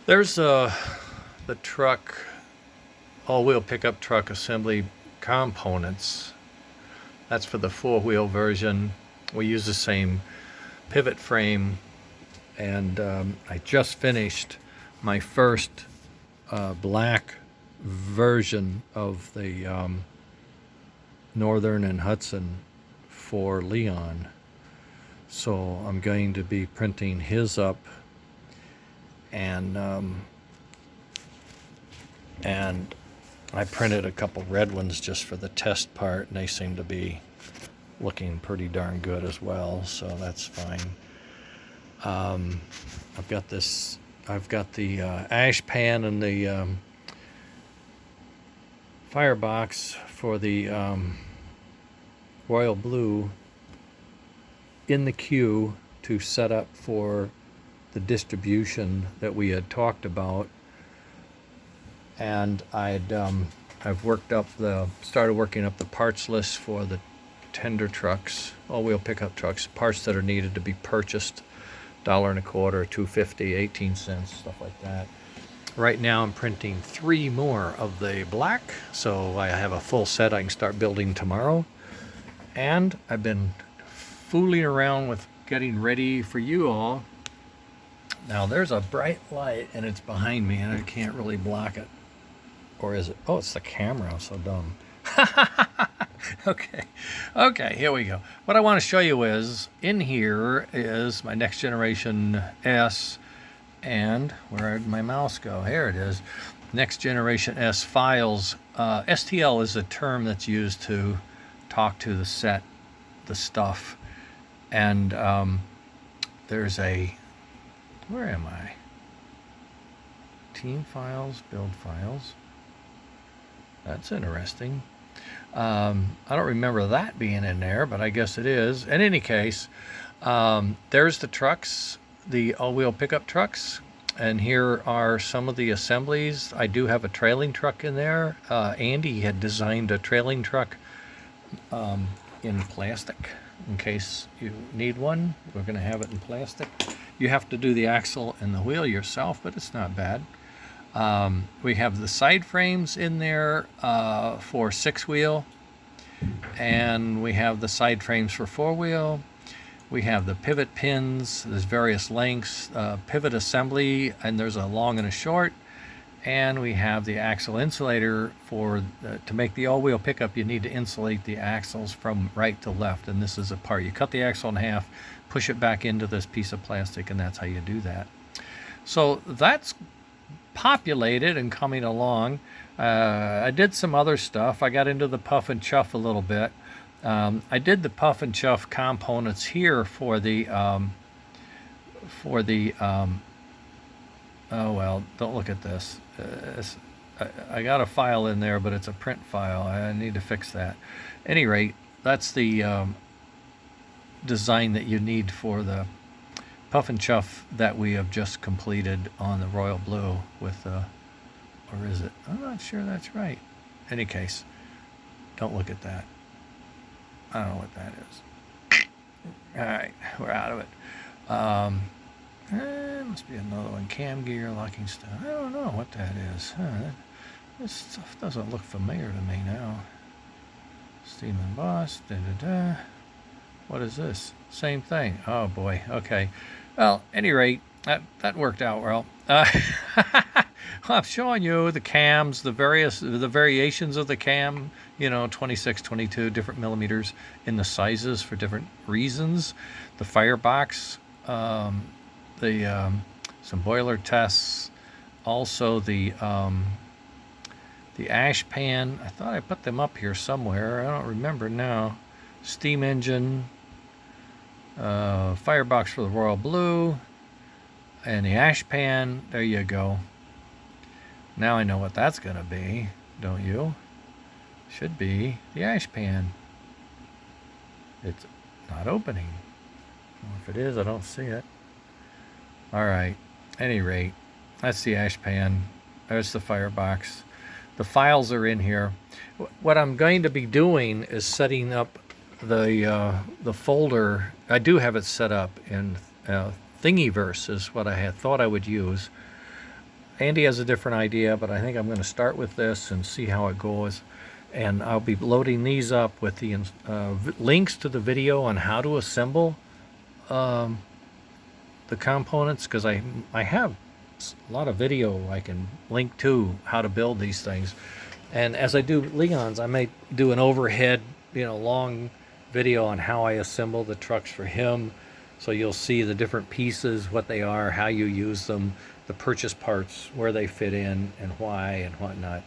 There's the truck, all-wheel pickup truck assembly components. That's for the four-wheel version. We use the same pivot frame, and I just finished my first black version of the Northern and Hudson for Leon. So I'm going to be printing his up, and I printed a couple red ones just for the test part, and they seem to be looking pretty darn good as well, so that's fine. I've got the ash pan and the firebox for the royal blue in the queue to set up for the distribution that we had talked about. And I've started working up the parts list for the tender trucks, all-wheel pickup trucks, parts that are needed to be purchased, $1.25, $2.50, 18 cents, stuff like that. Right now I'm printing 3 more of the black, so I have a full set I can start building tomorrow. And I've been fooling around with getting ready for you all. Now there's a bright light and it's behind me and I can't really block it. Or is it? Oh, it's the camera. I'm so dumb. Okay, here we go. What I want to show you is, in here is my Next Generation S, and where did my mouse go? Here it is. Next Generation S files. STL is a term that's used to talk to the set, the stuff. And there's a, where am I? Team files, build files. That's interesting. I don't remember that being in there, but I guess it is. In any case, there's the trucks, the all-wheel pickup trucks, and here are some of the assemblies. I do have a trailing truck in there. Andy had designed a trailing truck in plastic in case you need one. We're going to have it in plastic. You have to do the axle and the wheel yourself, but it's not bad. We have the side frames in there for 6-wheel, and we have the side frames for 4-wheel. We have the pivot pins. There's various lengths, pivot assembly, and there's a long and a short. And we have the axle insulator for to make the all-wheel pickup. You need to insulate the axles from right to left, and this is a part. You cut the axle in half, push it back into this piece of plastic, and that's how you do that. So that's populated and coming along. I did some other stuff. I got into the puff and chuff a little bit. I did the puff and chuff components here for the oh well, don't look at this. I got a file in there, but it's a print file. I need to fix that. At any rate, that's the design that you need for the puff and chuff that we have just completed on the royal blue with or is it? I'm not sure that's right. In any case, don't look at that. I don't know what that is. All right, we're out of it. Must be another one. Cam gear, locking stuff. I don't know what that is. This stuff doesn't look familiar to me now. Steam embossed. What is this? Same thing. Oh boy. Okay. Well, at any rate, that worked out well. I'm showing you the cams, the variations of the cam. 26, 22, different millimeters in the sizes for different reasons. The firebox, some boiler tests, also the ash pan. I thought I put them up here somewhere. I don't remember now. Steam engine, firebox for the royal blue, and the ash pan. There you go. Now I know what that's gonna be, don't you? Should be the ash pan. It's not opening. Well, if it is, I don't see it. All right. Any rate, that's the ash pan. There's the firebox. The files are in here. What I'm going to be doing is setting up the folder. I do have it set up in Thingiverse is what I had thought I would use. Andy has a different idea, but I think I'm going to start with this and see how it goes. And I'll be loading these up with the links to the video on how to assemble the components, because I have a lot of video I can link to how to build these things. And as I do Leon's, I may do an overhead, long video on how I assemble the trucks for him. So you'll see the different pieces, what they are, how you use them, the purchase parts, where they fit in and why and whatnot.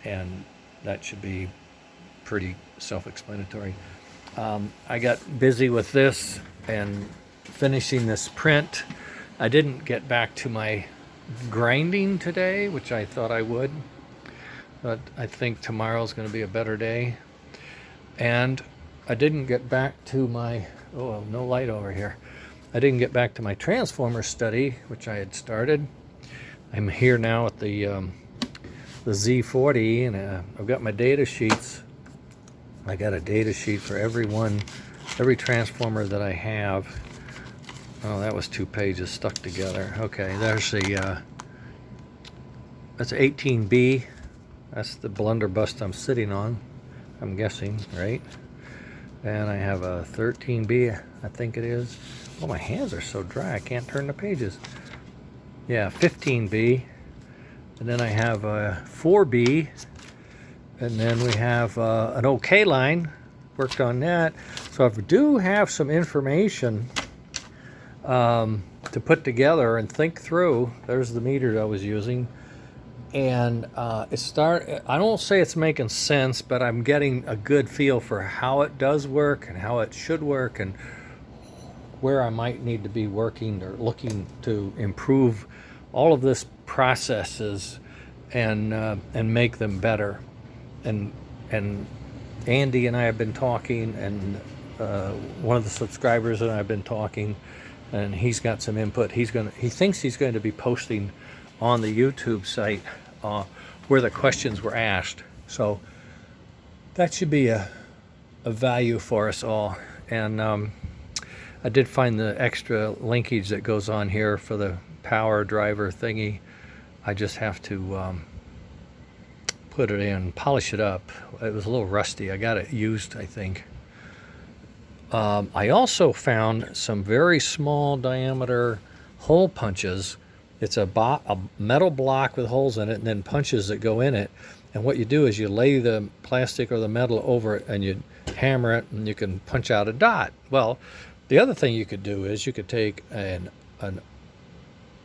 And that should be pretty self-explanatory. I got busy with this and finishing this print. I didn't get back to my grinding today, which I thought I would, but I think tomorrow's going to be a better day. And I didn't get back to my, oh, no light over here. I didn't get back to my transformer study, which I had started. I'm here now at the Z40, and I've got my data sheets. I got a data sheet for every transformer that I have. Oh, that was 2 pages stuck together. Okay, there's the, that's 18B. That's the blunderbuss I'm sitting on, I'm guessing, right? And I have a 13B, I think it is. Oh, my hands are so dry, I can't turn the pages. Yeah, 15B. And then I have a 4B. And then we have an OK line. Worked on that. So if we do have some information to put together and think through, there's the meter I was using. And I don't say it's making sense, but I'm getting a good feel for how it does work and how it should work and where I might need to be working or looking to improve all of this processes and make them better. And Andy and I have been talking, and one of the subscribers and I have been talking, and he's got some input. He thinks he's going to be posting on the YouTube site where the questions were asked. So that should be a value for us all. And I did find the extra linkage that goes on here for the power driver thingy. I just have to put it in, polish it up. It was a little rusty. I got it used, I think. I also found some very small diameter hole punches. It's a metal block with holes in it and then punches that go in it. And what you do is you lay the plastic or the metal over it and you hammer it and you can punch out a dot. Well, the other thing you could do is you could take an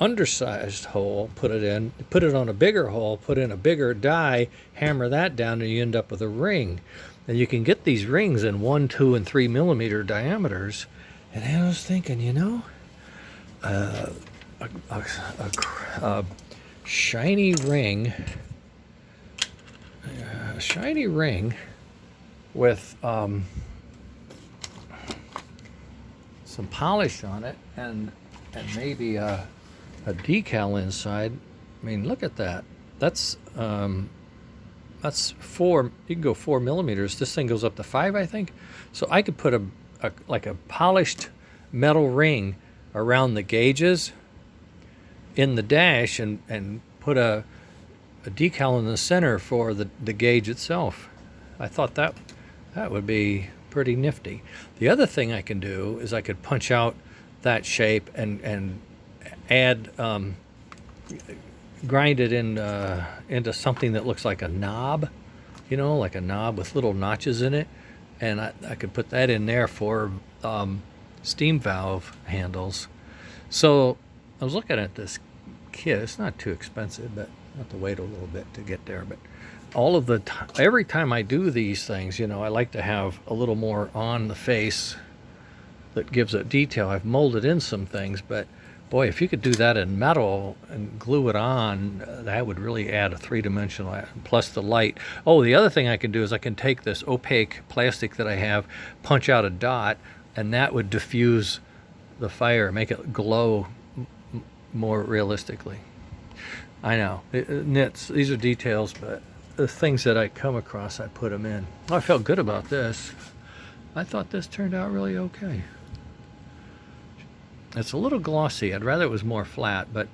undersized hole, put it on a bigger hole, put in a bigger die, hammer that down, and you end up with a ring. And you can get these rings in 1, 2, and 3 millimeter diameters. And I was thinking, a shiny ring, with some polish on it and maybe a decal inside. I mean, look at that. That's 4. You can go 4 millimeters. This thing goes up to 5, I think. So I could put a polished metal ring around the gauges in the dash and put a decal in the center for the gauge itself. I thought that would be pretty nifty. The other thing I can do is I could punch out that shape and add, grind it into something that looks like a knob, like a knob with little notches in it. And I could put that in there for steam valve handles. So I was looking at this kit. It's not too expensive, but I have to wait a little bit to get there. But every time I do these things, I like to have a little more on the face that gives it detail. I've molded in some things, but boy, if you could do that in metal and glue it on, that would really add a 3-dimensional, plus the light. Oh, the other thing I can do is I can take this opaque plastic that I have, punch out a dot, and that would diffuse the fire, make it glow more realistically. I know, these are details, but the things that I come across, I put them in. I felt good about this. I thought this turned out really okay. It's a little glossy. I'd rather it was more flat, but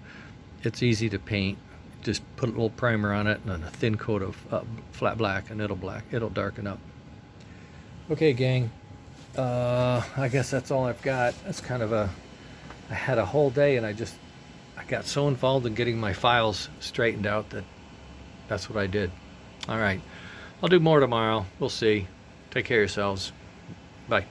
It's easy to paint. Just put a little primer on it and then a thin coat of flat black, and it'll darken up. Okay, gang. I guess that's all I've got. That's kind of I had a whole day, and I got so involved in getting my files straightened out that's what I did. All right. I'll do more tomorrow. We'll see. Take care of yourselves. Bye.